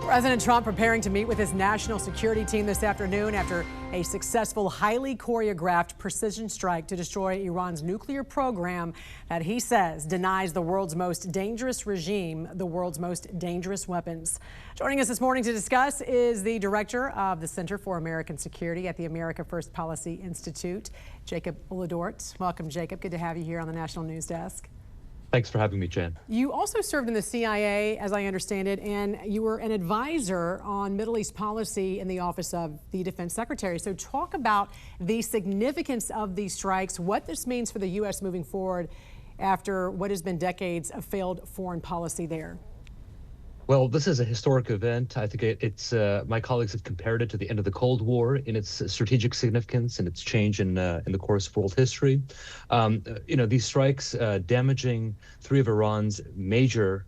President Trump preparing to meet with his national security team this afternoon after a successful, highly choreographed precision strike to destroy Iran's nuclear program that he says denies the world's most dangerous regime the world's most dangerous weapons. Joining us this morning to discuss is the director of the Center for American Security at the America First Policy Institute, Jacob Oladort. Welcome, Jacob. Good to have you here on the National News Desk. Thanks for having me, Jen. You also served in the CIA, as I understand it, and you were an advisor on Middle East policy in the Office of the Defense Secretary. So talk about the significance of these strikes, what this means for the U.S. moving forward after what has been decades of failed foreign policy there. Well, this is a historic event. I think it's my colleagues have compared it to the end of the Cold War in its strategic significance and its change in the course of world history. These strikes damaging three of Iran's major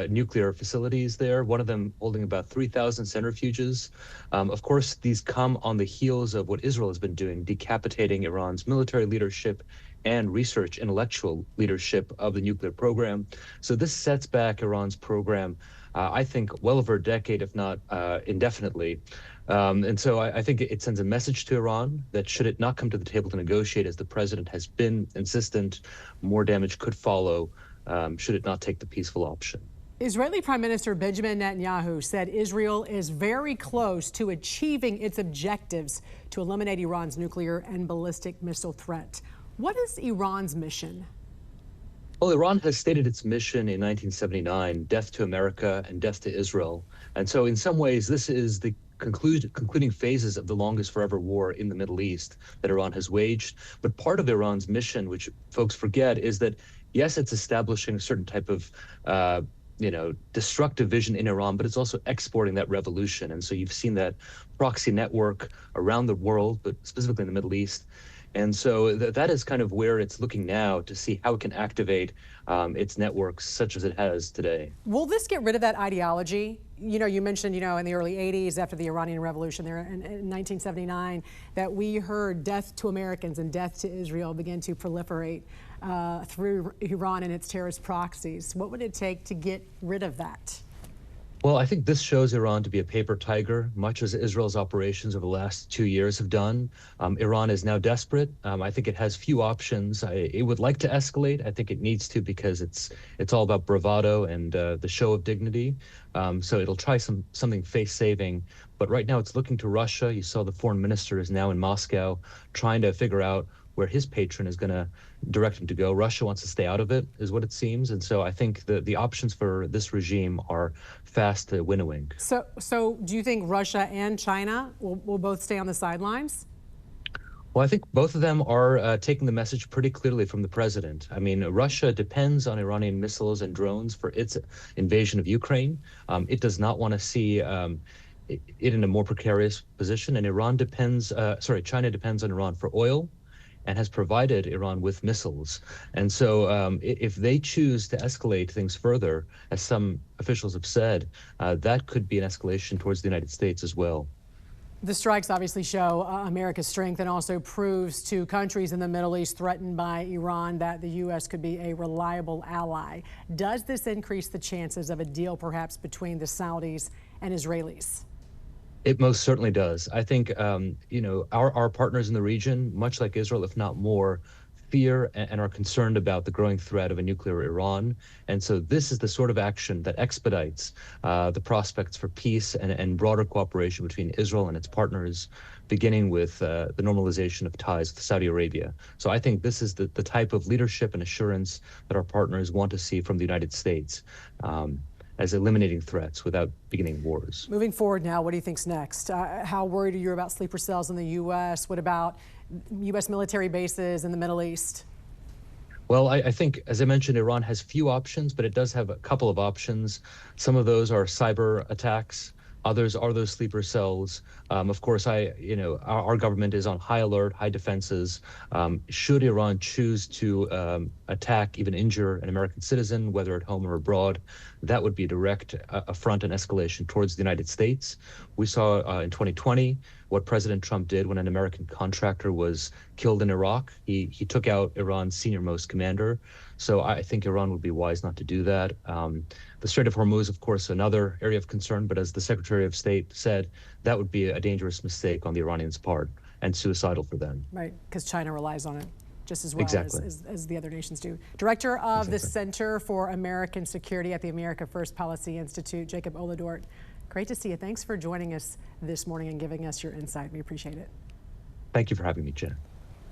nuclear facilities there, one of them holding about 3,000 centrifuges. Of course, these come on the heels of what Israel has been doing, decapitating Iran's military leadership and research intellectual leadership of the nuclear program. So this sets back Iran's program, I think, well over a decade, if not indefinitely. And so I think it sends a message to Iran that should it not come to the table to negotiate, as the president has been insistent, more damage could follow should it not take the peaceful option. Israeli Prime Minister Benjamin Netanyahu said Israel is very close to achieving its objectives to eliminate Iran's nuclear and ballistic missile threat. What is Iran's mission? Well, Iran has stated its mission in 1979, death to America and death to Israel. And so in some ways, this is the concluding phases of the longest forever war in the Middle East that Iran has waged. But part of Iran's mission, which folks forget, is that, yes, it's establishing a certain type of destructive vision in Iran, but it's also exporting that revolution. And so you've seen that proxy network around the world, but specifically in the Middle East. And so that is kind of where it's looking now to see how it can activate its networks such as it has today. Will this get rid of that ideology? You mentioned, in the early 80s, after the Iranian Revolution there in 1979, that we heard death to Americans and death to Israel begin to proliferate through Iran and its terrorist proxies. What would it take to get rid of that? Well, I think this shows Iran to be a paper tiger, much as Israel's operations over the last 2 years have done. Iran is now desperate. I think it has few options. It would like to escalate. I think it needs to, because it's all about bravado and the show of dignity. So it'll try something face-saving. But right now it's looking to Russia. You saw the foreign minister is now in Moscow trying to figure out where his patron is going to direct him to go. Russia wants to stay out of it, is what it seems. And so I think the options for this regime are fast winnowing. So do you think Russia and China will both stay on the sidelines? Well, I think both of them are taking the message pretty clearly from the president. I mean, Russia depends on Iranian missiles and drones for its invasion of Ukraine. It does not want to see it in a more precarious position. And China depends on Iran for oil, and has provided Iran with missiles. And so if they choose to escalate things further, as some officials have said, that could be an escalation towards the United States as well. The strikes obviously show America's strength and also proves to countries in the Middle East threatened by Iran that the U.S. could be a reliable ally. Does this increase the chances of a deal perhaps between the Saudis and Israelis? It most certainly does. I think, our partners in the region, much like Israel, if not more, fear and are concerned about the growing threat of a nuclear Iran. And so this is the sort of action that expedites the prospects for peace and broader cooperation between Israel and its partners, beginning with the normalization of ties with Saudi Arabia. So I think this is the type of leadership and assurance that our partners want to see from the United States. As eliminating threats without beginning wars. Moving forward now, what do you think's next? How worried are you about sleeper cells in the U.S.? What about U.S. military bases in the Middle East? Well, I think, as I mentioned, Iran has few options, but it does have a couple of options. Some of those are cyber attacks. Others are those sleeper cells. Of course, our government is on high alert, high defenses. Should Iran choose to attack, even injure an American citizen, whether at home or abroad, that would be a direct affront and escalation towards the United States. We saw in 2020 what President Trump did when an American contractor was killed in Iraq. He took out Iran's senior-most commander. So I think Iran would be wise not to do that. The Strait of Hormuz, of course, another area of concern, but as the Secretary of State said, that would be a dangerous mistake on the Iranians' part and suicidal for them. Right, because China relies on it just as well Exactly. as the other nations do. Director of the Center for American Security at the America First Policy Institute, Jacob Oladort, great to see you. Thanks for joining us this morning and giving us your insight. We appreciate it. Thank you for having me, Jen.